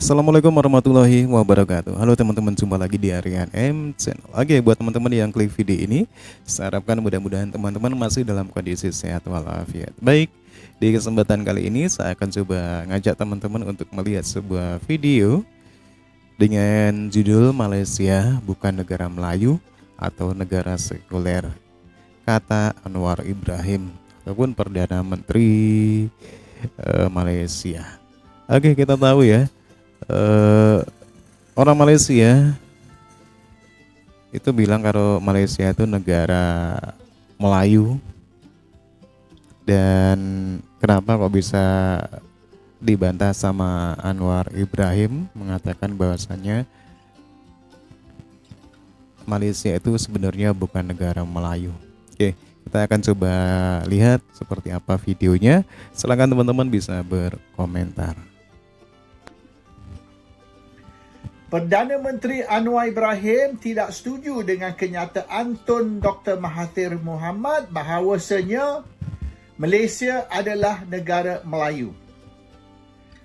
Assalamualaikum warahmatullahi wabarakatuh. Halo teman-teman, jumpa lagi di Aryan M Channel. Oke, buat teman-teman yang klik video ini, saya harapkan mudah-mudahan teman-teman masih dalam kondisi sehat walafiat. Baik, di kesempatan kali ini saya akan coba ngajak teman-teman untuk melihat sebuah video dengan judul Malaysia bukan negara Melayu atau negara sekuler, kata Anwar Ibrahim ataupun Perdana Menteri Malaysia. Oke, kita tahu ya, orang Malaysia itu bilang kalau Malaysia itu negara Melayu. Dan kenapa kok bisa dibantah sama Anwar Ibrahim mengatakan bahwasannya Malaysia itu sebenarnya bukan negara Melayu. Oke, kita akan coba lihat seperti apa videonya. Silakan teman-teman bisa berkomentar. Perdana Menteri Anwar Ibrahim tidak setuju dengan kenyataan Tun Dr. Mahathir Mohamad bahawasanya Malaysia adalah negara Melayu.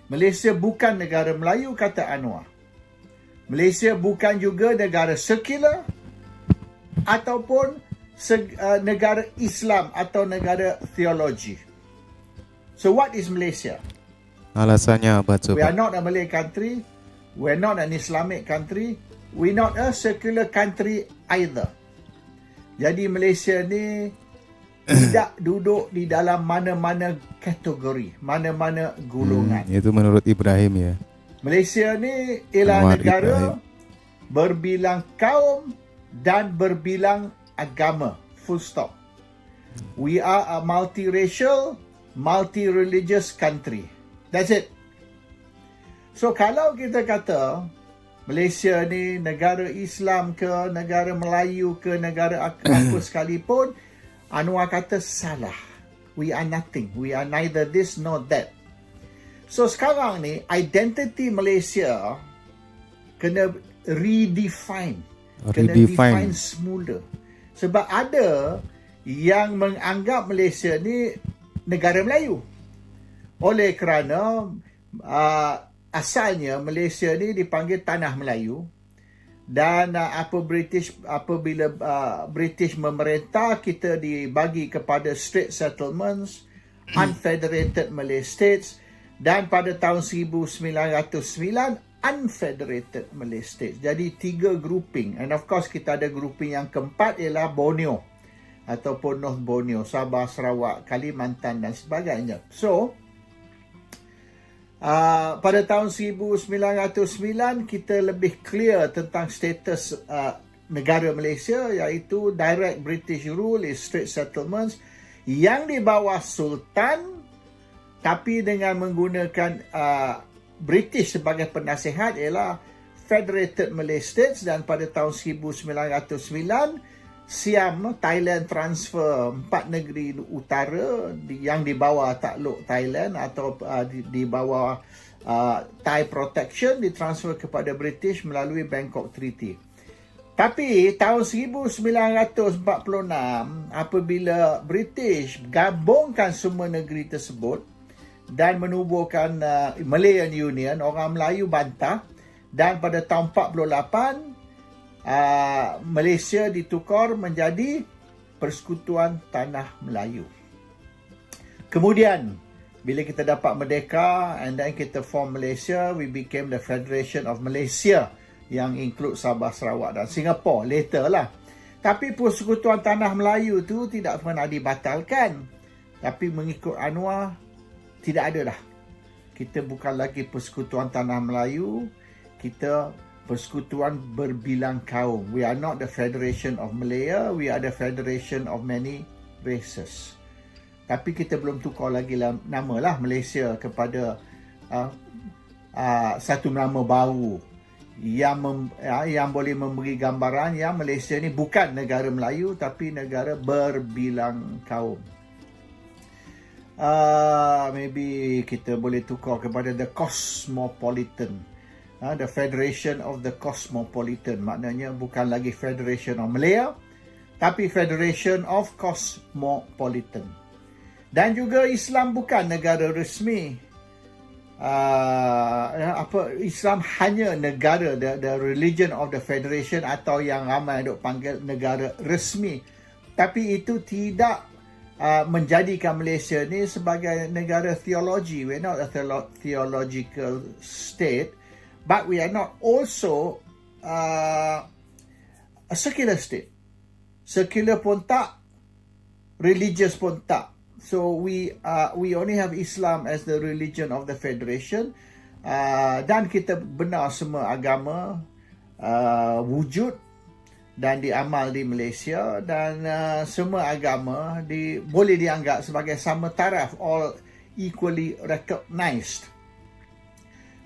Malaysia bukan negara Melayu, kata Anwar. Malaysia bukan juga negara sekular ataupun negara Islam atau negara teologi. So what is Malaysia? Alasannya apa coba? We are not a Malay country. We're not an Islamic country. We're not a secular country either. Jadi Malaysia ni tidak duduk di dalam mana-mana kategori, mana-mana golongan. Itu menurut Ibrahim ya. Malaysia ni ialah Anwar negara Ibrahim. berbilang kaum dan berbilang agama. Full stop. We are a multiracial, multi-religious country. That's it. So kalau kita kata Malaysia ni negara Islam ke, negara Melayu ke, negara apa sekalipun, Anwar kata salah. We are nothing. We are neither this nor that. So sekarang ni identity Malaysia kena redefine. Kena define semula. Sebab ada yang menganggap Malaysia ni negara Melayu. Oleh kerana asalnya Malaysia ni dipanggil Tanah Melayu, dan apabila British memerintah, kita dibagi kepada Strait Settlements, Unfederated Malay States, dan pada tahun 1909 Unfederated Malay States. Jadi 3 grouping, and of course kita ada grouping yang keempat ialah Borneo ataupun North Borneo, Sabah, Sarawak, Kalimantan dan sebagainya. So pada tahun 1909 kita lebih clear tentang status negara Malaysia, iaitu direct British rule is Strait Settlements yang di bawah Sultan, tapi dengan menggunakan British sebagai penasihat ialah Federated Malay States. Dan pada tahun 1909 Siam, Thailand transfer 4 negeri utara yang di bawah takluk Thailand atau di bawah Thai protection, ditransfer kepada British melalui Bangkok Treaty. Tapi tahun 1946 apabila British gabungkan semua negeri tersebut dan menubuhkan Malayan Union, orang Melayu bantah, dan pada tahun 48 Malaysia ditukar menjadi Persekutuan Tanah Melayu. Kemudian bila kita dapat merdeka, and then kita form Malaysia, we became the Federation of Malaysia yang include Sabah, Sarawak dan Singapore later lah. Tapi Persekutuan Tanah Melayu tu tidak pernah dibatalkan. Tapi mengikut Anwar, tidak ada dah. Kita bukan lagi Persekutuan Tanah Melayu, kita Persekutuan berbilang kaum. We are not the Federation of Malaya, we are the Federation of many races. Tapi kita belum tukar lagi nama lah Malaysia kepada satu nama baru yang boleh memberi gambaran yang Malaysia ni bukan negara Melayu tapi negara berbilang kaum. Maybe kita boleh tukar kepada the Cosmopolitan. The Federation of the Cosmopolitan, maknanya bukan lagi Federation of Malaya tapi Federation of Cosmopolitan. Dan juga Islam bukan negara resmi. Islam hanya negara, the religion of the federation, atau yang ramai duk panggil negara resmi. Tapi itu tidak menjadikan Malaysia ni sebagai negara teologi. We're not a theological state, but we are not also a secular state. Secular pun tak, religious pun tak. So we only have Islam as the religion of the federation. Dan kita benar semua agama wujud dan diamal di Malaysia, dan semua agama boleh dianggap sebagai sama taraf, all equally recognized.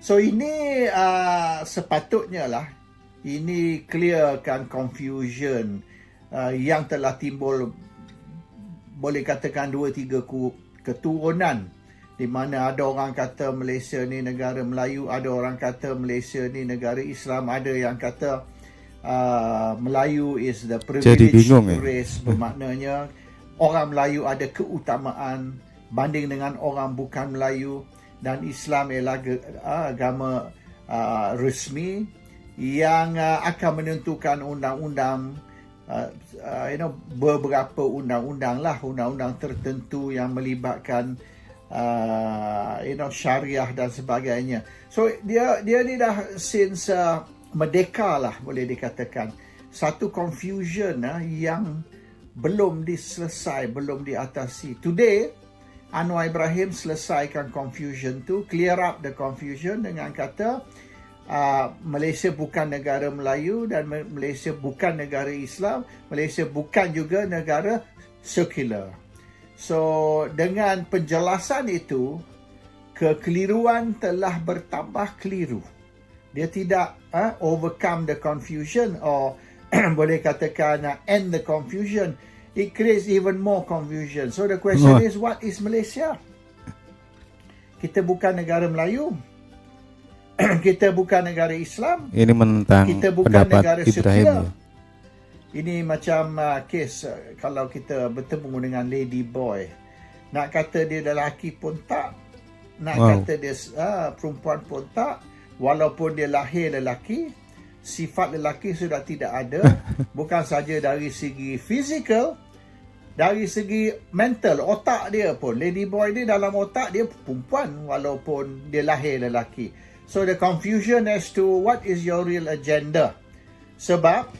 So ini sepatutnya lah, ini clearkan confusion yang telah timbul, boleh katakan 2-3 keturunan, di mana ada orang kata Malaysia ni negara Melayu, ada orang kata Malaysia ni negara Islam, ada yang kata Melayu is the privileged race, bermaknanya orang Melayu ada keutamaan banding dengan orang bukan Melayu, dan Islam ialah agama resmi yang akan menentukan undang-undang, beberapa undang-undang tertentu yang melibatkan syariah dan sebagainya. So dia ni dah since merdeka lah, boleh dikatakan satu confusion yang belum diselesai, belum diatasi. Today Anwar Ibrahim selesaikan confusion tu, clear up the confusion dengan kata Malaysia bukan negara Melayu, dan Malaysia bukan negara Islam, Malaysia bukan juga negara sekular. So dengan penjelasan itu, kekeliruan telah bertambah keliru. Dia tidak overcome the confusion, or boleh katakan end the confusion. It creates even more confusion. So the question is, what is Malaysia? Kita bukan negara Melayu. Kita bukan negara Islam. Ini menentang kita bukan pendapat negara Ibrahim. sekular. Ini macam kes kalau kita bertemu dengan lady boy. Nak kata dia lelaki pun tak. Nak kata dia perempuan pun tak. Walaupun dia lahir lelaki, sifat lelaki sudah tidak ada. Bukan saja dari segi fizikal, dari segi mental, otak dia pun. Lady boy ni dalam otak dia perempuan walaupun dia lahir lelaki. So the confusion as to what is your real agenda. Sebab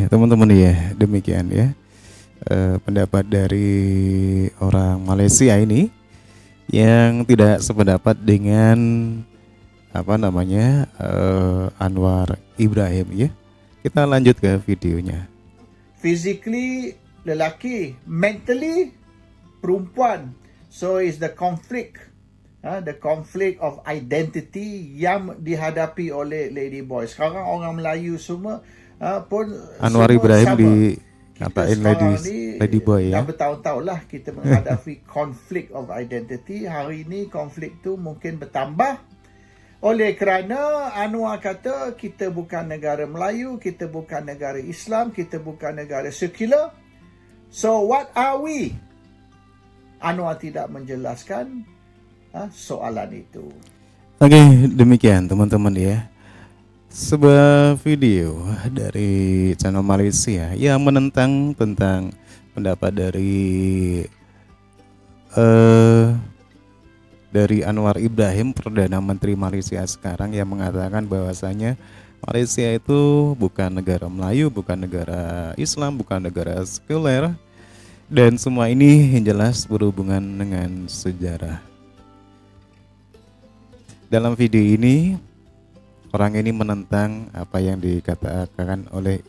teman-teman ya, demikian ya pendapat dari orang Malaysia ini yang tidak sependapat dengan Anwar Ibrahim ya. Kita lanjut ke videonya. Physically lelaki, mentally perempuan. So is the conflict of identity yang dihadapi oleh lady boy. Sekarang orang Melayu semua pun Anwar semua Ibrahim sama. dikatain lady boy ya. Dah bertahun-tahun lah kita menghadapi conflict of identity. Hari ini konflik tu mungkin bertambah oleh kerana Anwar kata kita bukan negara Melayu, kita bukan negara Islam, kita bukan negara sekular. So what are we? Anwar tidak menjelaskan soalan itu. Demikian teman-teman ya. Sebuah video dari channel Malaysia yang menentang tentang pendapat dari Anwar Ibrahim, Perdana Menteri Malaysia sekarang, yang mengatakan bahwasanya Malaysia itu bukan negara Melayu, bukan negara Islam, bukan negara sekuler, dan semua ini yang jelas berhubungan dengan sejarah. Dalam video ini orang ini menentang apa yang dikatakan oleh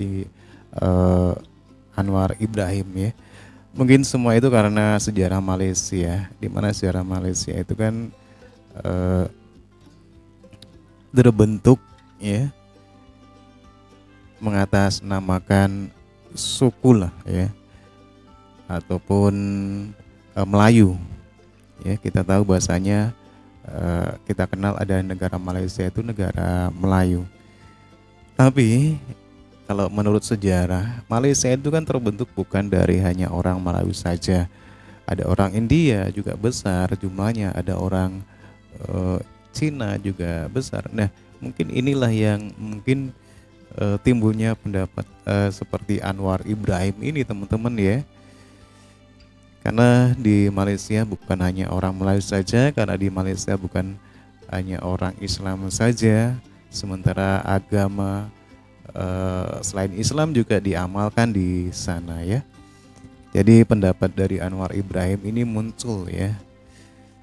Anwar Ibrahim ya. Mungkin semua itu karena sejarah Malaysia, di mana sejarah Malaysia itu kan terbentuk ya mengatasnamakan suku lah ya, ataupun Melayu ya. Kita tahu bahasanya kita kenal ada negara Malaysia itu negara Melayu. Tapi kalau menurut sejarah, Malaysia itu kan terbentuk bukan dari hanya orang Melayu saja. Ada orang India juga besar jumlahnya, ada orang Cina juga besar. Nah, mungkin inilah yang mungkin timbulnya pendapat seperti Anwar Ibrahim ini teman-teman ya. Karena di Malaysia bukan hanya orang Melayu saja, karena di Malaysia bukan hanya orang Islam saja, sementara agama selain Islam juga diamalkan di sana ya. Jadi pendapat dari Anwar Ibrahim ini muncul ya,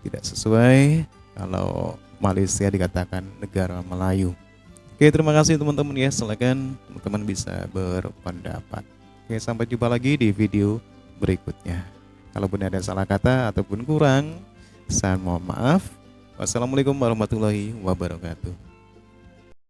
tidak sesuai kalau Malaysia dikatakan negara Melayu. Oke, terima kasih teman-teman ya, silakan teman-teman bisa berpendapat. Oke, sampai jumpa lagi di video berikutnya. Kalaupun ada salah kata ataupun kurang, saya mohon maaf. Wassalamualaikum warahmatullahi wabarakatuh.